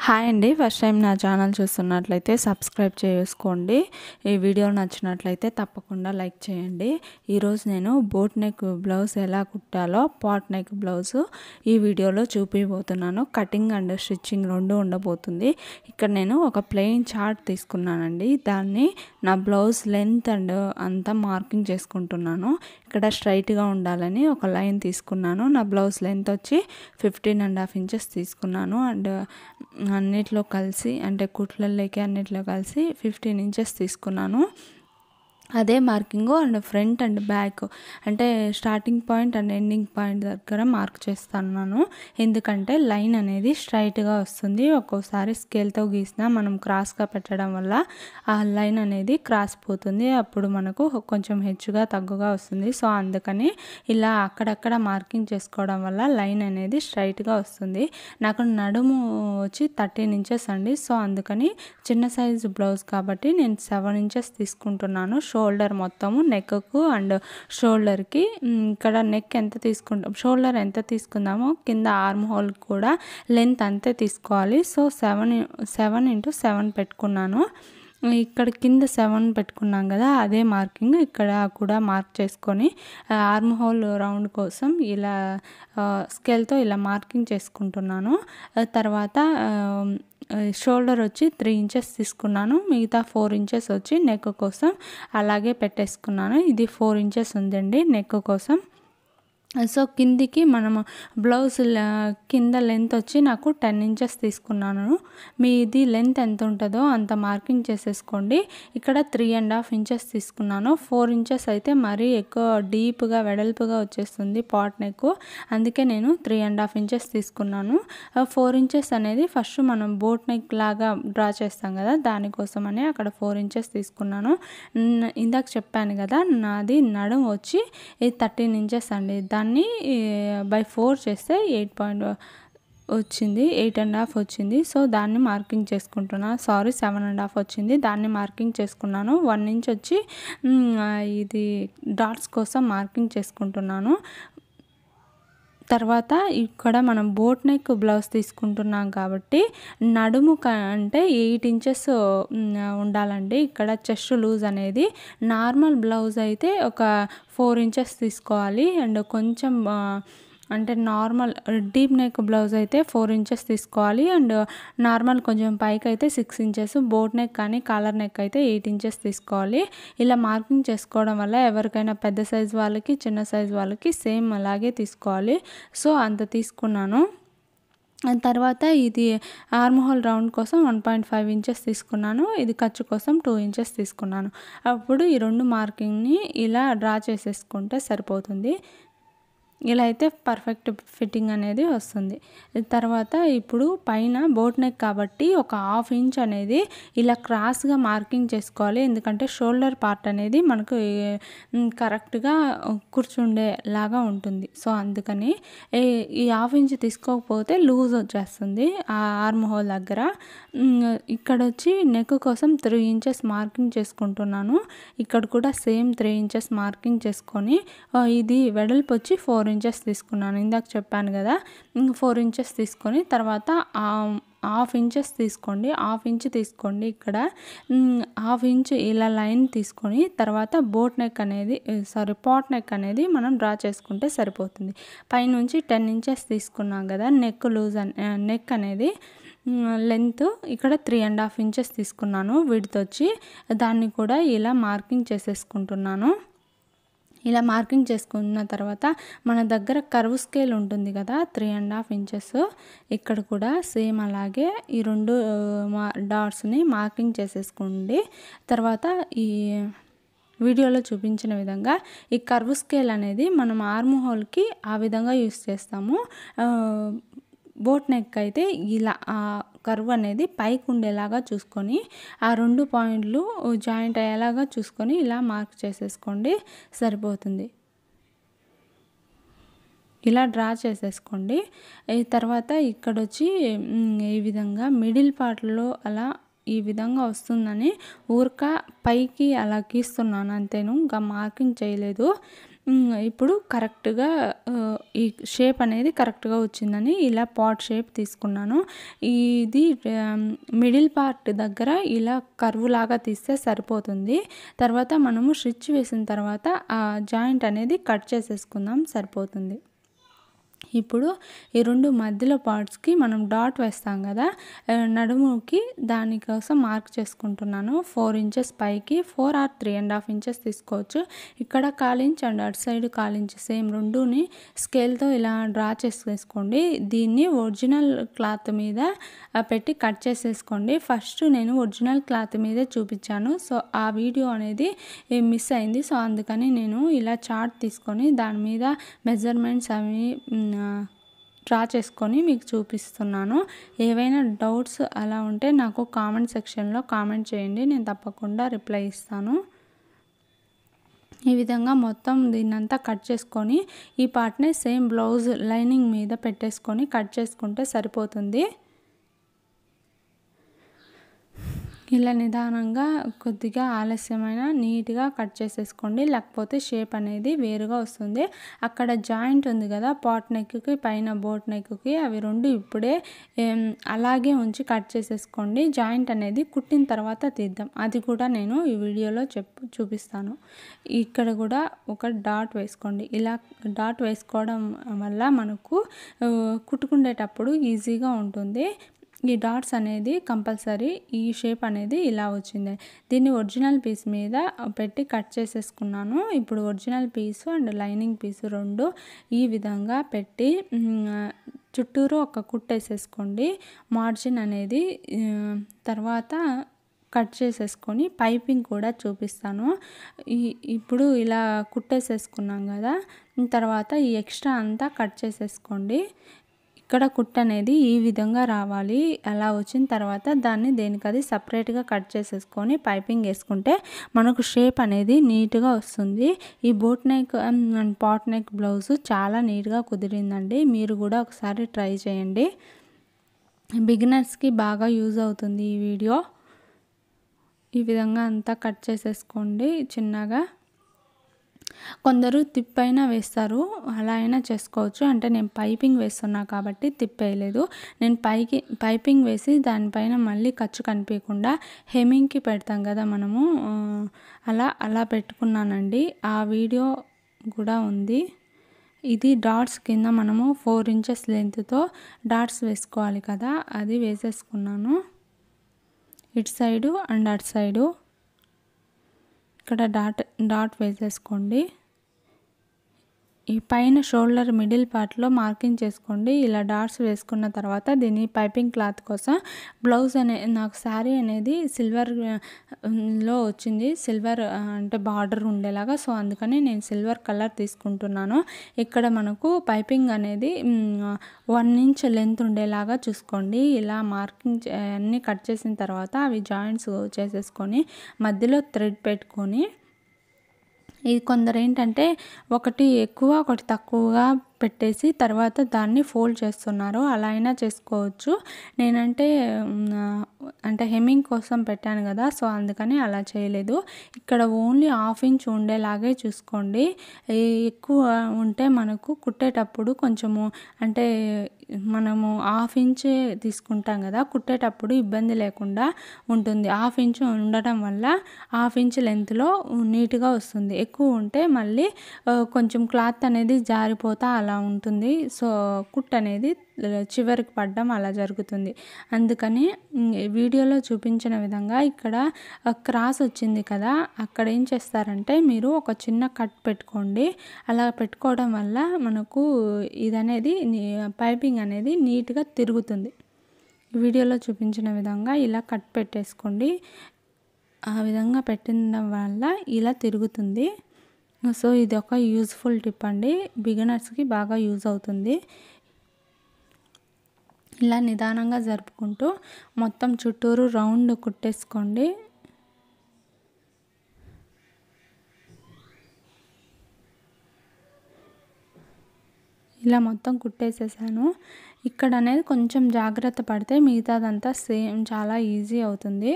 Hi అండి, first time నా channel చూస్తున్నట్లయితే సబ్స్క్రైబ్ చేసుకోండి. ఈ వీడియో నచ్చినట్లయితే తప్పకుండా లైక్ చేయండి. ఈరోజు నేను బోట్ నెక్ బ్లౌజ్ ఎలా కుట్టాలో పాట్ నెక్ బ్లౌజ్ ఈ వీడియోలో చూపిపోతున్నాను. కటింగ్ అండ్ స్టిచ్చింగ్ రెండు ఉండబోతుంది. ఇక్కడ నేను ఒక ప్లెయిన్ చార్ట్ తీసుకున్నానండి. దాన్ని నా బ్లౌజ్ లెంత్ అండ్ అంతా మార్కింగ్ చేసుకుంటున్నాను. ఇక్కడ స్ట్రైట్గా ఉండాలని ఒక లైన్ తీసుకున్నాను. నా బ్లౌజ్ లెంత్ వచ్చి 15.5 ఇంచెస్ తీసుకున్నాను. అండ్ అన్నిట్లో కలిసి అంటే కుట్లలోకి అన్నిట్లో కలిసి 15 ఇంచెస్ తీసుకున్నాను. అదే marking and front and back అంటే starting point and ending point దగ్గర మార్క్ చేస్తున్నాను. ఎందుకంటే లైన్ అనేది స్ట్రైట్గా వస్తుంది. ఒక్కోసారి స్కేల్తో గీసినా మనం క్రాస్గా పెట్టడం వల్ల ఆ లైన్ అనేది క్రాస్ పోతుంది. అప్పుడు మనకు కొంచెం హెచ్చుగా తగ్గుగా వస్తుంది. సో అందుకని ఇలా అక్కడక్కడ మార్కింగ్ చేసుకోవడం వల్ల లైన్ అనేది స్ట్రైట్గా వస్తుంది. నాకు నడుము వచ్చి 13 ఇంచెస్ అండి. సో అందుకని చిన్న సైజు బ్లౌజ్ కాబట్టి నేను 7 ఇంచెస్ తీసుకుంటున్నాను. షోల్డర్ మొత్తము నెక్కు అండ్ షోల్డర్కి ఇక్కడ నెక్ ఎంత తీసుకుంటాం, షోల్డర్ ఎంత తీసుకుందామో కింద ఆర్మ్ హోల్ కూడా లెంత్ అంతే తీసుకోవాలి. సో 7x7 పెట్టుకున్నాను. ఇక్కడ కింద 7 పెట్టుకున్నాం కదా, అదే మార్కింగ్ ఇక్కడ కూడా మార్క్ చేసుకొని ఆర్మ్ హోల్ రౌండ్ కోసం ఇలా స్కేల్తో ఇలా మార్కింగ్ చేసుకుంటున్నాను. తర్వాత షోల్డర్ వచ్చి 3 ఇంచెస్ తీసుకున్నాను. మిగతా 4 ఇంచెస్ వచ్చి నెక్ కోసం అలాగే పెట్టేసుకున్నాను. ఇది 4 ఇంచెస్ ఉందండి నెక్ కోసం. సో కిందికి మనము బ్లౌజ్ కింద లెంత్ వచ్చి నాకు 10 ఇంచెస్ తీసుకున్నాను. మీది లెంత్ ఎంత ఉంటుందో అంత మార్కింగ్ చేసేసుకోండి. ఇక్కడ 3.5 ఇంచెస్ తీసుకున్నాను. 4 ఇంచెస్ అయితే మరీ ఎక్కువ డీప్గా వెడల్పుగా వచ్చేస్తుంది పాట్ నెక్. అందుకే నేను 3.5 ఇంచెస్ తీసుకున్నాను. 4 ఇంచెస్ అనేది ఫస్ట్ మనం బోట్ నెక్ లాగా డ్రా చేస్తాం కదా, దానికోసమని అక్కడ 4 ఇంచెస్ తీసుకున్నాను. ఇందాక చెప్పాను కదా, నాది నడుము వచ్చి 13 ఇంచెస్ అండి. దాన్ని బై 4 చేస్తే 8.5 వచ్చింది. సో దాన్ని మార్కింగ్ చేసుకుంటున్నాను. 7.5 వచ్చింది. దాన్ని మార్కింగ్ చేసుకున్నాను. 1 ఇంచ్ వచ్చి ఇది డాట్స్ కోసం మార్కింగ్ చేసుకుంటున్నాను. తర్వాత ఇక్కడ మనం బోట్ నెక్ బ్లౌజ్ తీసుకుంటున్నాం కాబట్టి నడుము అంటే 8 ఇంచెస్ ఉండాలండి. ఇక్కడ చెస్ట్ లూజ్ అనేది నార్మల్ బ్లౌజ్ అయితే ఒక 4 ఇంచెస్ తీసుకోవాలి. అండ్ కొంచెం అంటే నార్మల్ డీప్ నెక్ బ్లౌజ్ అయితే 4 ఇంచెస్ తీసుకోవాలి. అండ్ నార్మల్ కొంచెం పైకి అయితే 6 ఇంచెస్, బోట్ నెక్ కానీ కాలర్ నెక్ అయితే 8 ఇంచెస్ తీసుకోవాలి. ఇలా మార్కింగ్ చేసుకోవడం వల్ల ఎవరికైనా పెద్ద సైజు వాళ్ళకి చిన్న సైజు వాళ్ళకి సేమ్ అలాగే తీసుకోవాలి. సో అంత తీసుకున్నాను. తర్వాత ఇది ఆర్మ్ హోల్ రౌండ్ కోసం 1.5 ఇంచెస్ తీసుకున్నాను. ఇది ఖర్చు కోసం 2 ఇంచెస్ తీసుకున్నాను. అప్పుడు ఈ రెండు మార్కింగ్ని ఇలా డ్రా చేసేసుకుంటే సరిపోతుంది. ఇలా అయితే పర్ఫెక్ట్ ఫిట్టింగ్ అనేది వస్తుంది. తర్వాత ఇప్పుడు పైన బోట్ నెక్ కాబట్టి ఒక 1/2 ఇంచ్ అనేది ఇలా క్రాస్గా మార్కింగ్ చేసుకోవాలి. ఎందుకంటే షోల్డర్ పార్ట్ అనేది మనకు కరెక్ట్గా కూర్చుండేలాగా ఉంటుంది. సో అందుకని ఈ 1/2 ఇంచ్ తీసుకోకపోతే లూజ్ వచ్చేస్తుంది ఆ ఆర్మ్ హోల్ దగ్గర. ఇక్కడ వచ్చి నెక్ కోసం 3 ఇంచెస్ మార్కింగ్ చేసుకుంటున్నాను. ఇక్కడ కూడా సేమ్ 3 ఇంచెస్ మార్కింగ్ చేసుకొని ఇది వెడల్పు వచ్చి 4 ఇంచెస్ తీసుకున్నాను. ఇందాక చెప్పాను కదా, 4 ఇంచెస్ తీసుకొని తర్వాత 1/2 ఇంచెస్ తీసుకోండి. 1/2 ఇంచ్ తీసుకోండి. ఇక్కడ 1/2 ఇంచ్ ఇలా లైన్ తీసుకొని తర్వాత పాట్ నెక్ అనేది మనం డ్రా చేసుకుంటే సరిపోతుంది. పైనుంచి 10 ఇంచెస్ తీసుకున్నాం కదా, నెక్ అనేది లెంత్ ఇక్కడ 3.5 ఇంచెస్ తీసుకున్నాను. విడ్త్ వచ్చి దాన్ని కూడా ఇలా మార్కింగ్ చేసేసుకుంటున్నాను. ఇలా మార్కింగ్ చేసుకున్న తర్వాత మన దగ్గర కర్వ్ స్కేల్ ఉంటుంది కదా, 3.5 ఇంచెస్, ఇక్కడ కూడా సేమ్ అలాగే ఈ రెండు డాట్స్ని మార్కింగ్ చేసేసుకోండి. తర్వాత ఈ వీడియోలో చూపించిన విధంగా ఈ కర్వ్ స్కేల్ అనేది మనం ఆర్మ్ హోల్కి ఆ విధంగా యూస్ చేస్తాము. బోట్ నెక్ అయితే ఇలా కర్వ్ అనేది పైకి ఉండేలాగా చూసుకొని ఆ 2 పాయింట్లు జాయింట్ అయ్యేలాగా చూసుకొని ఇలా మార్క్ చేసేసుకోండి, సరిపోతుంది. ఇలా డ్రా చేసేసుకోండి. తర్వాత ఇక్కడ వచ్చి ఈ విధంగా మిడిల్ పార్ట్లో అలా ఈ విధంగా వస్తుందని ఊరక పైకి అలా గీస్తున్నాను అంతేను, ఇంకా మార్కింగ్ చేయలేదు. ఇప్పుడు కరెక్ట్గా ఈ షేప్ అనేది కరెక్ట్గా వచ్చిందని ఇలా పాట్ షేప్ తీసుకున్నాను. ఇది మిడిల్ పార్ట్ దగ్గర ఇలా కర్వ్ లాగా తీస్తే సరిపోతుంది. తర్వాత మనము స్టిచ్ వేసిన తర్వాత ఆ జాయింట్ అనేది కట్ చేసేసుకుందాం, సరిపోతుంది. ఇప్పుడు ఈ 2 మధ్యలో పార్ట్స్కి మనం డాట్ వేస్తాం కదా, నడుముకి దానికోసం మార్క్ చేసుకుంటున్నాను. 4 ఇంచెస్ పైకి 4 ఆర్ 3.5 ఇంచెస్ తీసుకోవచ్చు. ఇక్కడ 1/4 ఇంచ్ అండ్ అటు సైడ్ 1/4 ఇంచ్ సేమ్ రెండుని స్కేల్తో ఇలా డ్రా చేసేసుకోండి. దీన్ని ఒరిజినల్ క్లాత్ మీద పెట్టి కట్ చేసేసుకోండి. ఫస్ట్ నేను ఒరిజినల్ క్లాత్ మీదే చూపించాను, సో ఆ వీడియో అనేది మిస్ అయింది. సో అందుకని నేను ఇలా చార్ట్ తీసుకొని దాని మీద మెజర్మెంట్స్ అవి డ్రా చేసుకొని మీకు చూపిస్తున్నాను. ఏవైనా డౌట్స్ అలా ఉంటే నాకు కామెంట్ సెక్షన్లో కామెంట్ చేయండి, నేను తప్పకుండా రిప్లై ఇస్తాను. ఈ విధంగా మొత్తం దీన్నంతా కట్ చేసుకొని ఈ పార్ట్ని సేమ్ బ్లౌజ్ లైనింగ్ మీద పెట్టేసుకొని కట్ చేసుకుంటే సరిపోతుంది. ఇలా నిదానంగా కొద్దిగా ఆలస్యమైన నీట్గా కట్ చేసేసుకోండి, లేకపోతే షేప్ అనేది వేరుగా వస్తుంది. అక్కడ జాయింట్ ఉంది కదా పాట్ నెక్కి పైన బోట్ నెక్కి, అవి 2 ఇప్పుడే అలాగే ఉంచి కట్ చేసేసుకోండి. జాయింట్ అనేది కుట్టిన తర్వాత తీద్దాం, అది కూడా నేను ఈ వీడియోలో చూపిస్తాను. ఇక్కడ కూడా ఒక డాట్ వేసుకోండి. ఇలా డాట్ వేసుకోవడం వల్ల మనకు కుట్టుకునేటప్పుడు ఈజీగా ఉంటుంది. ఈ డాట్స్ అనేది కంపల్సరీ, ఈ షేప్ అనేది ఇలా వచ్చింది. దీన్ని ఒరిజినల్ పీస్ మీద పెట్టి కట్ చేసేసుకున్నాను. ఇప్పుడు ఒరిజినల్ పీసు అండ్ లైనింగ్ పీసు 2 ఈ విధంగా పెట్టి చుట్టూరు ఒక కుట్టేసేసుకోండి. మార్జిన్ అనేది తర్వాత కట్ చేసేసుకొని పైపింగ్ కూడా చూపిస్తాను. ఇప్పుడు ఇలా కుట్టేసేసుకున్నాం కదా, తర్వాత ఈ ఎక్స్ట్రా అంతా కట్ చేసేసుకోండి. ఇక్కడ కుట్ అనేది ఈ విధంగా రావాలి. అలా వచ్చిన తర్వాత దాన్ని దేనికది సపరేట్గా కట్ చేసేసుకొని పైపింగ్ వేసుకుంటే మనకు షేప్ అనేది నీట్గా వస్తుంది. ఈ boat neck and pot neck blouse చాలా నీట్గా కుదిరిందండి. మీరు కూడా ఒకసారి ట్రై చేయండి. బిగినర్స్కి బాగా యూజ్ అవుతుంది ఈ వీడియో. ఈ విధంగా అంతా కట్ చేసేసుకోండి చిన్నగా. కొందరు తిప్పైనా వేస్తారు, అలా అయినా చేసుకోవచ్చు. అంటే నేను పైపింగ్ వేస్తున్నా కాబట్టి తిప్పేయలేదు. నేను పైపింగ్ వేసి దానిపైన మళ్ళీ ఖర్చు కనిపించకుండా హెమ్మింగ్కి పెడతాం కదా మనము, అలా పెట్టుకున్నానండి. ఆ వీడియో కూడా ఉంది. ఇది డాట్స్ కింద మనము 4 ఇంచెస్ లెంత్తో డాట్స్ వేసుకోవాలి కదా, అది వేసేసుకున్నాను. ఇటు సైడు అండ్ అటు సైడు ఇక్కడ డాట్ వేసేసుకోండి. ఈ పైన షోల్డర్ మిడిల్ పార్ట్లో మార్కింగ్ చేసుకోండి. ఇలా డాట్స్ వేసుకున్న తర్వాత దీన్ని పైపింగ్ క్లాత్ కోసం బ్లౌజ్ నాకు శారీ అనేది సిల్వర్లో వచ్చింది, సిల్వర్ అంటే బార్డర్ ఉండేలాగా. సో అందుకని నేను సిల్వర్ కలర్ తీసుకుంటున్నాను. ఇక్కడ మనకు పైపింగ్ అనేది 1 ఇంచ్ లెంత్ ఉండేలాగా చూసుకోండి. ఇలా మార్కింగ్ అన్నీ కట్ చేసిన తర్వాత అవి జాయింట్స్ చేసేసుకొని మధ్యలో థ్రెడ్ పెట్టుకొని, ఇది కొందరు ఏంటంటే ఒకటి ఎక్కువ ఒకటి తక్కువగా పెట్టేసి తర్వాత దాన్ని ఫోల్డ్ చేస్తున్నారు, అలా అయినా చేసుకోవచ్చు. అంటే హెమ్మింగ్ కోసం పెట్టాను కదా, సో అందుకని అలా చేయలేదు. ఇక్కడ ఓన్లీ 1/2 ఇంచ్ ఉండేలాగే చూసుకోండి. ఎక్కువ ఉంటే మనకు కుట్టేటప్పుడు కొంచెము అంటే మనము 1/2 ఇంచ్ తీసుకుంటాం కదా, కుట్టేటప్పుడు ఇబ్బంది లేకుండా ఉంటుంది. 1/2 ఇంచ్ ఉండటం వల్ల 1/2 ఇంచ్ లెంత్లో నీట్గా వస్తుంది. ఎక్కువ ఉంటే మళ్ళీ కొంచెం క్లాత్ అనేది జారిపోతా అలా ఉంటుంది. సో కుట్ అనేది చివరికి పడడం అలా జరుగుతుంది. అందుకని వీడియోలో చూపించిన విధంగా ఇక్కడ క్రాస్ వచ్చింది కదా, అక్కడ ఏం చేస్తారంటే మీరు ఒక చిన్న కట్ పెట్టుకోండి. అలా పెట్టుకోవడం వల్ల మనకు ఇదనేది పైపింగ్ అనేది నీట్గా తిరుగుతుంది. వీడియోలో చూపించిన విధంగా ఇలా కట్ పెట్టేసుకోండి. ఆ విధంగా పెట్టడం వల్ల ఇలా తిరుగుతుంది. సో ఇది ఒక యూజ్ఫుల్ టిప్ అండి, బిగినర్స్కి బాగా యూజ్ అవుతుంది. ఇలా నిదానంగా జరుపుకుంటూ మొత్తం చుట్టూరు రౌండ్ కుట్టేసుకోండి. ఇలా మొత్తం కుట్టేసేసాను. ఇక్కడ అనేది కొంచెం జాగ్రత్త పడితే మిగతాదంతా సేమ్ చాలా ఈజీ అవుతుంది.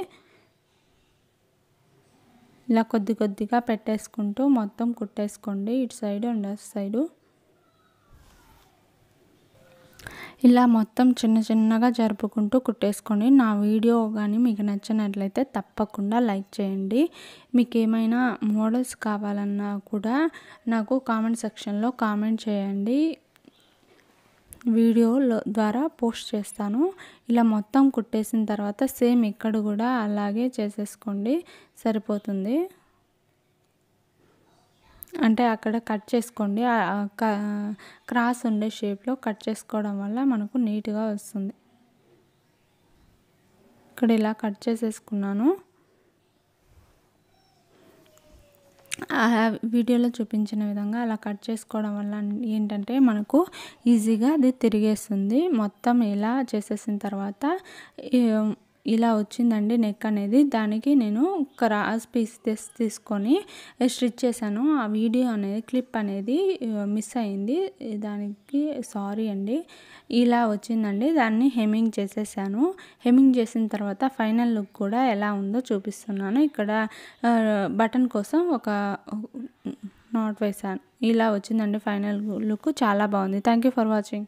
ఇలా కొద్ది కొద్దిగా పెట్టేసుకుంటూ మొత్తం కుట్టేసుకోండి, ఇటు సైడు అండ్ అటు సైడు. ఇలా మొత్తం చిన్న చిన్నగా జరుపుకుంటూ కుట్టేసుకోండి. నా వీడియో కానీ మీకు నచ్చినట్లయితే తప్పకుండా లైక్ చేయండి. మీకు ఏమైనా మోడల్స్ కావాలన్నా కూడా నాకు కామెంట్ సెక్షన్లో కామెంట్ చేయండి, వీడియోలో ద్వారా పోస్ట్ చేస్తాను. ఇలా మొత్తం కుట్టేసిన తర్వాత సేమ్ ఇక్కడ కూడా అలాగే చేసేసుకోండి, సరిపోతుంది. అంటే అక్కడ కట్ చేసుకోండి, క్రాస్ ఉండే షేప్లో కట్ చేసుకోవడం వల్ల మనకు నీట్గా వస్తుంది. ఇక్కడ ఇలా కట్ చేసేసుకున్నాను. వీడియోలో చూపించిన విధంగా అలా కట్ చేసుకోవడం వల్ల ఏంటంటే మనకు ఈజీగా అది తిరిగేస్తుంది. మొత్తం ఇలా చేసేసిన తర్వాత ఇలా వచ్చిందండి నెక్ అనేది. దానికి నేను క్రాస్ పీస్ తీసుకొని స్టిచ్ చేశాను. ఆ వీడియో అనేది క్లిప్ అనేది మిస్ అయింది, దానికి సారీ అండి. ఇలా వచ్చిందండి, దాన్ని హెమ్మింగ్ చేసేసాను. హెమ్మింగ్ చేసిన తర్వాత ఫైనల్ లుక్ కూడా ఎలా ఉందో చూపిస్తున్నాను. ఇక్కడ బటన్ కోసం ఒక నాట్ వేసాను. ఇలా వచ్చిందండి ఫైనల్ లుక్, చాలా బాగుంది. Thank you for watching.